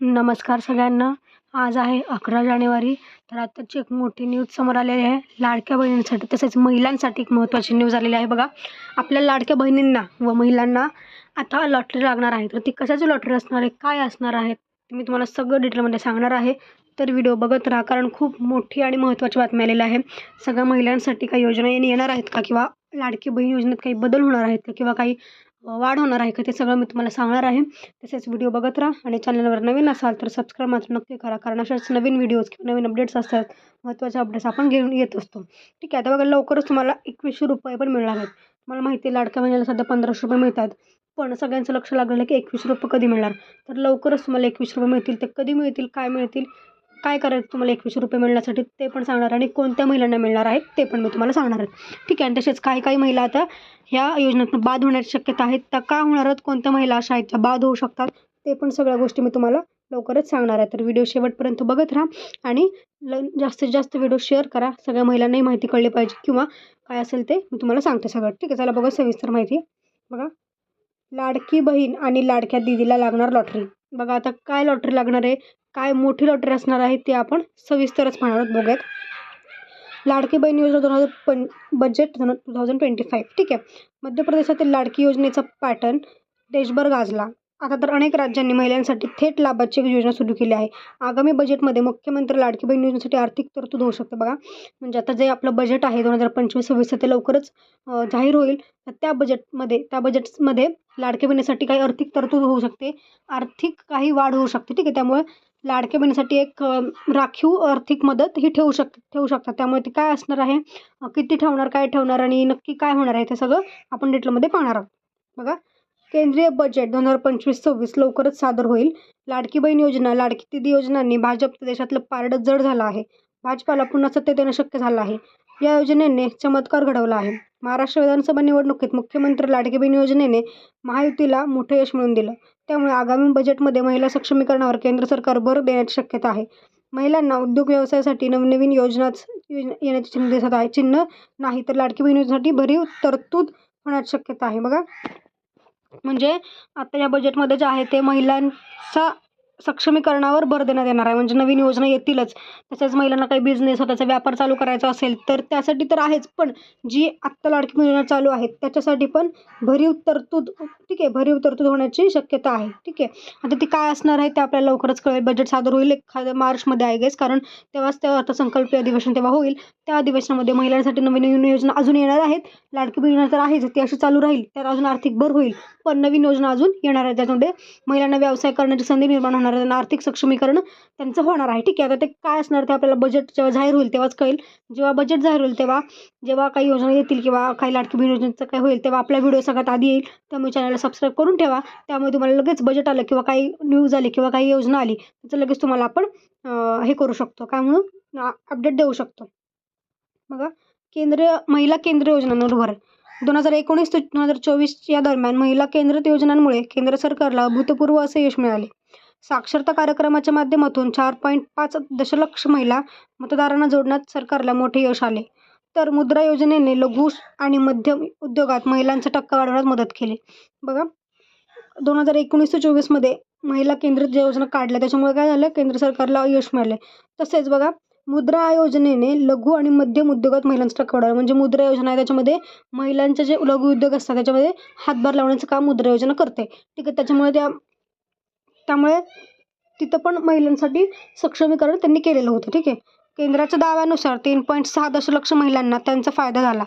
नमस्कार सगळ्यांना. आज आहे 11 जानेवारी. तर आताची एक मोठी न्यूज समोर आलेली आहे. लाडक्या बहिणींसाठी तसेच महिलांसाठी एक महत्त्वाची न्यूज आलेली आहे बघा. आपल्या लाडक्या बहिणींना व महिलांना आता लॉटरी लागणार आहे. तर ती कशाची लॉटरी असणार आहे, काय असणार आहे, ते मी तुम्हाला सगळं डिटेलमध्ये सांगणार आहे. तर व्हिडिओ बघत राहा, कारण खूप मोठी आणि महत्त्वाची बातमी आलेली आहे. सगळ्या महिलांसाठी काही योजना येणार आहेत का, किंवा लाडकी बहीण योजनेत काही बदल होणार आहेत का, किंवा काही वाढ होणार आहे का, ते सगळं मी तुम्हाला सांगणार आहे. तसेच व्हिडिओ बघत राहा आणि चॅनलवर नवीन असाल तर सबस्क्राईब मात्र नक्की करा, कारण अशाच नवीन व्हिडिओज किंवा नवीन अपडेट्स असतात, महत्त्वाचे अपडेट्स आपण घेऊन येत असतो. ठीक आहे. आता बघा, लवकरच तुम्हाला 2100 रुपये पण मिळणार आहेत. मला माहिती आहे लाडक्या बहिणीला सध्या 1500 रुपये मिळतात, पण सगळ्यांचं लक्ष लागलेलं की 2100 रुपये कधी मिळणार. तर लवकरच तुम्हाला 2100 रुपये मिळतील. ते कधी मिळतील, काय मिळतील, काय करायचं तुम्हाला 2100 रुपये मिळण्यासाठी ते पण सांगणार, आणि कोणत्या महिलांना मिळणार आहेत ते पण मी तुम्हाला सांगणार आहे. ठीक आहे. आणि तसेच काही काही महिला आता ह्या योजनेतून बाद होण्याची शक्यता आहे. त्या का होणार आहेत, कोणत्या महिला अशा आहेत ज्या बाद होऊ शकतात, ते पण सगळ्या गोष्टी मी तुम्हाला लवकरच सांगणार आहे. तर व्हिडिओ शेवटपर्यंत बघत राहा आणि जास्तीत जास्त व्हिडिओ शेअर करा. सगळ्या महिलांनाही माहिती कळली पाहिजे, किंवा काय असेल ते मी तुम्हाला सांगते सगळं. ठीक आहे. चला बघा सविस्तर माहिती. बघा, लाडकी बहीण आणि लाडक्या दीदीला लागणार लॉटरी. बघा, आता काय लॉटरी लागणार आहे, काय मोठी लॉटरी असणार आहे, ते आपण सविस्तरच पाहणार आहोत. बघूयात. लाडकी बहीण योजना 2000 बजेट 2025. ठीक आहे. मध्य प्रदेशातील लाडकी योजनेचा पॅटर्न देशभर गाजला. आता तर अनेक राज्यांनी महिलांसाठी थेट लाभाची योजना सुरू केली आहे. आगामी बजेटमध्ये मुख्यमंत्री लाडकी बहीण योजनेसाठी आर्थिक तरतूद होऊ शकते. बघा, म्हणजे आता जे आपलं बजेट आहे 2025-26 ते लवकरच जाहीर होईल. तर त्या बजेटमध्ये लाडक्या बहिणीसाठी काही आर्थिक तरतूद होऊ शकते, आर्थिक काही वाढ होऊ शकते. ठीक आहे. त्यामुळे लाडक्या बहिणीसाठी एक राखीव आर्थिक मदत ही ठेवू शकतात. त्यामुळे ती काय असणार आहे, किती ठेवणार, काय ठेवणार आणि नक्की काय होणार आहे, ते सगळं आपण डिटेलमध्ये पाहणार आहोत. बघा, केंद्रीय बजेट 2025-26 लवकरच सादर होईल. लाडकी बहीण योजना, लाडकी दीदी योजनांनी भाजप देशातलं पारडं जड झालं आहे. भाजपाला पुन्हा सत्तेत येणं शक्य झालं आहे. या योजनेने चमत्कार घडवला आहे. महाराष्ट्र विधानसभा निवडणुकीत मुख्यमंत्री लाडकी बहीण योजनेने महायुतीला मोठं यश मिळवून दिलं. त्यामुळे आगामी बजेटमध्ये महिला सक्षमीकरणावर केंद्र सरकार भर देण्याची शक्यता आहे. महिलांना उद्योग व्यवसायासाठी नवनवीन योजनाच येण्याची चिन्ह दिसत आहे. चिन्ह नाही तर लाडकी बहीण योजनेसाठी भरीव तरतूद होण्याची शक्यता आहे. बघा, म्हणजे आता या बजेटमध्ये जे आहे ते महिलांचा सक्षमीकरणावर भर देण्यात येणार आहे. म्हणजे नवीन योजना येतीलच. तसेच महिलांना काही बिझनेस, स्वतःचा व्यापार चालू करायचा असेल तर त्यासाठी तर आहेच, पण जी आत्ता लाडकी योजना चालू आहेत त्याच्यासाठी पण भरीव तरतूद, ठीक आहे, भरीव तरतूद होण्याची शक्यता आहे. ठीक आहे. आता ती काय असणार आहे ते आपल्याला लवकरच कळेल. बजेट सादर होईल मार्चमध्ये आहे गेस, कारण तेव्हाच त्या अर्थसंकल्पीय अधिवेशन तेव्हा होईल. त्या अधिवेशनामध्ये महिलांसाठी नवीन नवीन योजना अजून येणार आहेत. लाडकी बहीण तर आहेच, ती अशी चालू राहील, त्यात अजून आर्थिक भर होईल, पण नवीन योजना अजून येणार आहे. त्याच्यामध्ये महिलांना व्यवसाय करण्याची संधी निर्माण होणार आहे, त्यांना आर्थिक सक्षमीकरण त्यांचं होणार आहे. ठीक आहे. आता ते काय असणार ते आपल्याला बजेट जेव्हा जाहीर होईल तेव्हाच कळेल. जेव्हा बजेट जाहीर होईल तेव्हा जेव्हा काही योजना येतील किंवा काही लाडकी बहीण योजनेचं काय होईल तेव्हा आपला व्हिडिओ सगळ्यात आधी येईल. त्यामुळे चॅनलला सबस्क्राईब करून ठेवा. त्यामुळे तुम्हाला लगेच बजेट आलं किंवा काही न्यूज आली किंवा काही योजना आली त्याचं लगेच तुम्हाला आपण हे करू शकतो, काय म्हणून अपडेट देऊ शकतो. बघा, महिला केंद्रीय योजनांवर भर. 2019 ते 2024 या दरम्यान महिला केंद्रित योजनांमुळे केंद्र सरकारला अभूतपूर्व असे यश मिळाले. साक्षरता कार्यक्रमाच्या माध्यमातून 4.5 दशलक्ष महिला मतदारांना जोडण्यात सरकारला मोठे यश आले. तर मुद्रा योजनेने लघु आणि मध्यम उद्योगात महिलांचा टक्का वाढवण्यात मदत केली. बघा, 2019 ते 24 मध्ये महिला केंद्रित योजना काढल्या, त्याच्यामुळे काय झालं, केंद्र सरकारला यश मिळाले. तसेच बघा, मुद्रा योजनेने लघु आणि मध्यम उद्योगात महिलांचा टक्का वाढवला. म्हणजे मुद्रा योजना आहे, त्याच्यामध्ये महिलांचे जे लघु उद्योग असतात त्याच्यामध्ये हातभार लावण्याचं काम मुद्रा योजना करते. ठीक आहे. त्यामुळे तिथं पण महिलांसाठी सक्षमीकरण त्यांनी केलेलं होतं. ठीक आहे. केंद्राच्या दाव्यानुसार 3.6 दशलक्ष महिलांना त्यांचा फायदा झाला.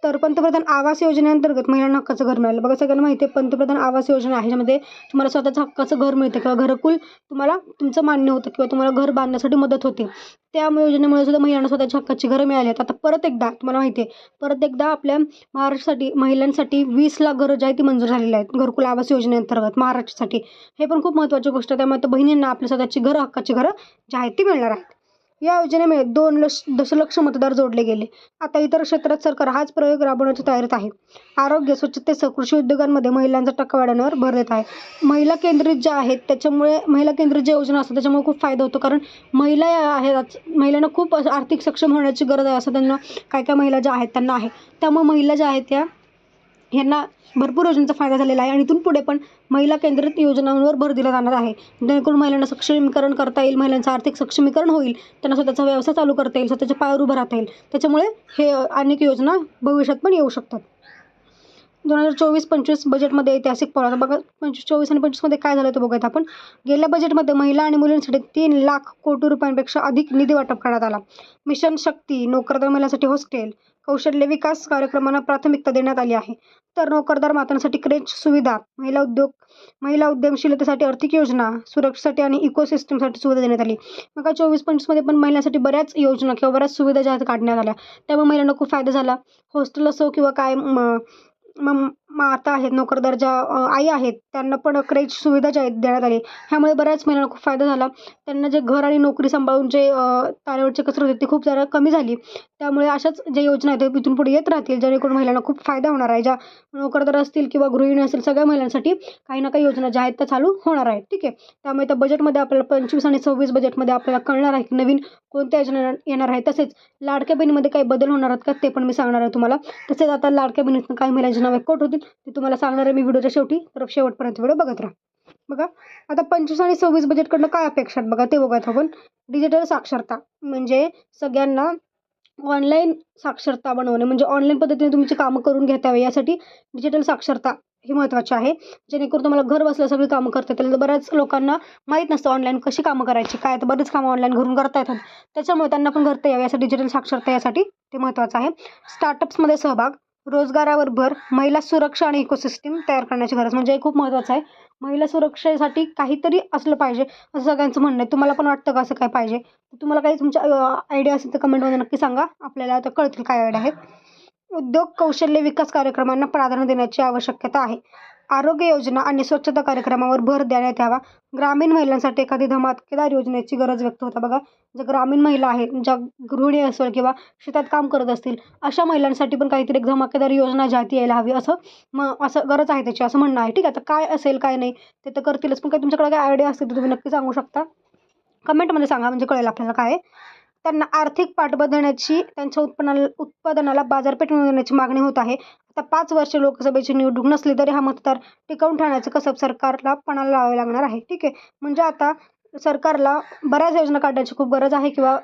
तर पंतप्रधान आवास योजनेअंतर्गत महिलांना हक्काचं घर मिळालं. बघा, सगळ्यांना माहिती आहे पंतप्रधान आवास योजना आहे, ज्यामध्ये तुम्हाला स्वतःचं हक्काचं घर मिळतं किंवा घरकुल तुम्हाला तुमचं मान्य होतं किंवा तुम्हाला घर बांधण्यासाठी मदत होते. त्या योजनेमुळे सुद्धा महिलांना स्वतःची हक्काची घरं मिळाली आहेत. आता परत एकदा तुम्हाला माहिती आहे, परत एकदा आपल्या महाराष्ट्रासाठी महिलांसाठी 20 लाख घरं जी आहेत ती मंजूर झालेली आहेत घरकुल आवास योजनेअंतर्गत महाराष्ट्रासाठी. हे पण खूप महत्त्वाची गोष्ट आहे. त्यामुळे बहिणींना आपल्या स्वतःची घरं, हक्काची घरं जी आहेत ती मिळणार आहेत. या योजनेमुळे 2 दशलक्ष मतदार जोडले गेले. आता इतर क्षेत्रात सरकार हाच प्रयोग राबवण्याच्या तयारीत आहे. आरोग्य, स्वच्छतेसह कृषी उद्योगांमध्ये महिलांचा टक्का वाढवण्यावर भर देत आहे. महिला केंद्रित ज्या आहेत त्याच्यामुळे महिला केंद्रित ज्या योजना असतात त्याच्यामुळे खूप फायदा होतो, कारण महिला आहेत, महिलांना खूप आर्थिक सक्षम होण्याची गरज आहे असं त्यांना काय काय महिला ज्या आहेत त्यांना आहे. त्यामुळे महिला ज्या आहेत ह्यांना भरपूर योजनांचा फायदा झालेला आहे आणि इथून पुढे पण महिला केंद्रित योजनांवर भर दिला जाणार आहे, जेणेकरून महिलांना सक्षमीकरण करता येईल, महिलांचं आर्थिक सक्षमीकरण होईल, त्यांना स्वतःचा व्यवसाय चालू करता येईल, स्वतःच्या पायावर उभं राहता येईल. त्याच्यामुळे हे अनेक योजना भविष्यात पण येऊ शकतात. 2024-25 बजेटमध्ये ऐतिहासिक पाऊल. आता बघा 24 आणि 25मध्ये काय झालं ते बघूयात आपण. गेल्या बजेटमध्ये महिला आणि मुलींसाठी 3 लाख कोटी रुपयांपेक्षा अधिक निधी वाटप करण्यात आला. मिशन शक्ती, नोकरदार महिलांसाठी हॉस्टेल, कौशल्य विकास कार्यक्रमांना प्राथमिकता देण्यात आली आहे. तर नोकरदार मातांसाठी क्रेच सुविधा, महिला उद्यमशीलतेसाठी आर्थिक योजना, सुरक्षेसाठी आणि इकोसिस्टमसाठी सुविधा देण्यात आली. मग 24-25मध्ये पण महिलांसाठी बऱ्याच योजना किंवा बऱ्याच सुविधा ज्या आहेत काढण्यात आल्या, त्यामुळे महिलांना खूप फायदा झाला. हॉस्टेल असो किंवा काय माता आहेत, नोकरदार ज्या आई आहेत, त्यांना पण क्रेच सुविधा ज्या आहेत देण्यात आली. ह्यामुळे बऱ्याच महिलांना खूप फायदा झाला. त्यांना जे घर आणि नोकरी सांभाळून जे तारेवरची कसरत होती ती खूप जरा कमी झाली. त्यामुळे अशाच ज्या योजना आहेत त्या इथून पुढे येत राहतील, जेणेकरून महिलांना खूप फायदा होणार आहे. ज्या नोकरदार असतील किंवा गृहिणी असतील, सगळ्या महिलांसाठी काही ना काही योजना ज्या आहेत त्या चालू होणार आहेत. ठीक आहे. त्यामुळे त्या बजेटमध्ये आपल्याला 25 आणि 26 बजेटमध्ये आपल्याला कळणार आहे की नवीन कोणत्या योजना येणार आहेत. तसेच लाडक्या बहिणीमध्ये काही बदल होणार आहेत का ते पण मी सांगणार आहे तुम्हाला. तसेच आता लाडक्या बहिणीतून काही महिलांची नावे कोट होतील ते तुम्हाला सांगणार आहे मी व्हिडिओच्या शेवटी, तर शेवटपर्यंत व्हिडिओ बघत राहा. बघा आता 25 आणि 26 बजेटकडनं काय अपेक्षा आहेत बघा ते बघूयात आपण. डिजिटल साक्षरता म्हणजे सगळ्यांना ऑनलाईन साक्षरता बनवणे, म्हणजे ऑनलाईन पद्धतीने तुमची कामं करून घेता यावी यासाठी डिजिटल साक्षरता ही महत्त्वाची आहे, जेणेकरून तुम्हाला घर बसल्या सगळी कामं करता येतील. बऱ्याच लोकांना माहीत नसतं ऑनलाईन कशी कामं करायची, काय तर बरीच कामं ऑनलाईन घरून करता येतात, त्याच्यामुळे त्यांना पण करता यावं यासाठी डिजिटल साक्षरता यासाठी ते महत्त्वाचं आहे. स्टार्टअप्समध्ये सहभाग, रोजगारावर भर, महिला सुरक्षा आणि इकोसिस्टीम तयार करण्याची गरज, म्हणजे हे खूप महत्त्वाचं आहे. महिला सुरक्षेसाठी काहीतरी असलं पाहिजे असं सगळ्यांचं म्हणणं आहे. तुम्हाला पण वाटतं का असं काय पाहिजे? तुम्हाला काही तुमच्या आयडिया असेल तर कमेंटमध्ये नक्की सांगा, आपल्याला आता कळतील काय आयडिया आहेत. उद्योग कौशल्य विकास कार्यक्रमांना प्राधान्य देण्याची आवश्यकता आहे. आरोग्य योजना आणि स्वच्छता कार्यक्रमावर भर देण्यात यावा. ग्रामीण महिलांसाठी एखादी धमाकेदार योजनेची गरज व्यक्त होता बघा. ज्या ग्रामीण महिला आहेत, ज्या गृहिणी असेल किंवा शेतात काम करत असतील, अशा महिलांसाठी पण काहीतरी एक धमाकेदार योजना ज्या ती यायला हवी असं गरज आहे त्याची, असं म्हणणं आहे. ठीक आहे. आता काय असेल काय नाही ते तर करतीलच, पण काही तुमच्याकडे काय आयडिया असतील तर तुम्ही नक्की सांगू शकता, कमेंटमध्ये सांगा, म्हणजे कळेल आपल्याला काय आहे. त्यांना आर्थिक पाठबळ देण्याची, त्यांच्या उत्पादनाला बाजारपेठ मिळवून देण्याची मागणी होत आहे. आता 5 वर्षे लोकसभेची निवडणूक नसली तरी हा मतदार टिकवून ठेवण्याचं कसब सरकारला पणाला लावावे लागणार आहे. ठीक आहे. म्हणजे आता सरकारला बऱ्याच योजना काढण्याची खूप गरज आहे किंवा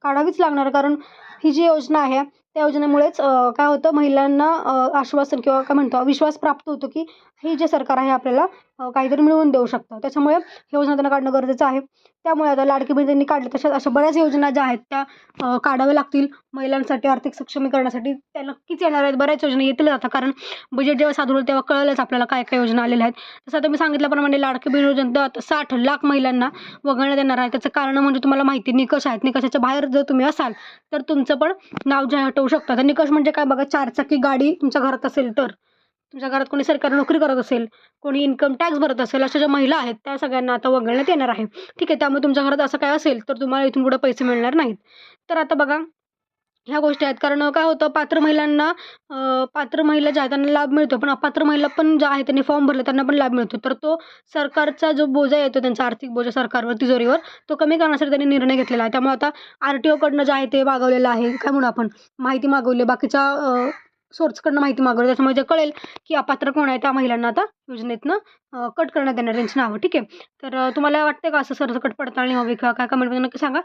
काढावीच लागणार, कारण ही जी योजना आहे त्या योजनेमुळेच काय होतं, महिलांना आश्वासन किंवा काय म्हणतो विश्वास प्राप्त होतो की ही जे सरकार आहे आपल्याला काहीतरी मिळवून देऊ शकतं. त्याच्यामुळे ही योजना त्यांना काढणं गरजेचं आहे. त्यामुळे आता लाडकी बहीण त्यांनी काढली, तशाच अशा बऱ्याच योजना ज्या आहेत त्या काढाव्या लागतील महिलांसाठी आर्थिक सक्षमीकरणासाठी. त्या नक्कीच येणार आहेत, बऱ्याच योजना येतील आता, कारण बजेट जेव्हा सादर होईल तेव्हा कळेलच आपल्याला काय काय योजना आलेल्या आहेत. तसं आता मी सांगितल्याप्रमाणे लाडकी बहीण योजना 60 लाख महिलांना वगळण्यात येणार आहे. त्याचं कारण म्हणजे तुम्हाला माहिती निकष आहेत. निकषाच्या बाहेर जर तुम्ही असाल तर तुमचं पण नाव जे हटवू शकतात. निकष म्हणजे काय बघा, 4 चाकी गाडी तुमच्या घरात असेल तर, तुमच्या घरात कोणी सरकारी नोकरी करत असेल, कोणी इन्कम टॅक्स भरत असेल, अशा ज्या महिला आहेत त्या सगळ्यांना आता वगळण्यात येणार आहे. ठीक आहे. त्यामुळे तुमच्या घरात असं काय असेल तर तुम्हाला इथून पुढे पैसे मिळणार नाहीत. तर आता बघा ह्या गोष्टी आहेत, कारण काय होतं, पात्र महिला ज्या आहेत त्यांना लाभ मिळतो, पण अपात्र महिला पण ज्या आहेत त्यांनी फॉर्म भरले त्यांना पण लाभ मिळतो. तर तो सरकारचा जो बोजा येतो, त्यांचा आर्थिक बोजा सरकारवर, तिजोरीवर, तो कमी करण्यासाठी त्यांनी निर्णय घेतलेला आहे. त्यामुळे आता RTOकडनं जे आहे ते मागवलेलं आहे, काय म्हणू आपण, माहिती मागवली, बाकीच्या सोर्सकडनं माहिती मागवली, त्याच्यामुळे जे कळेल की अपात्र कोण आहे त्या महिलांना आता योजनेतनं कट करण्यात येणार त्यांची नावं. ठीक आहे. तर तुम्हाला वाटते का असं सरसकट पडताळणी हवी का काय, कमेंटमध्ये नक्की सांगा.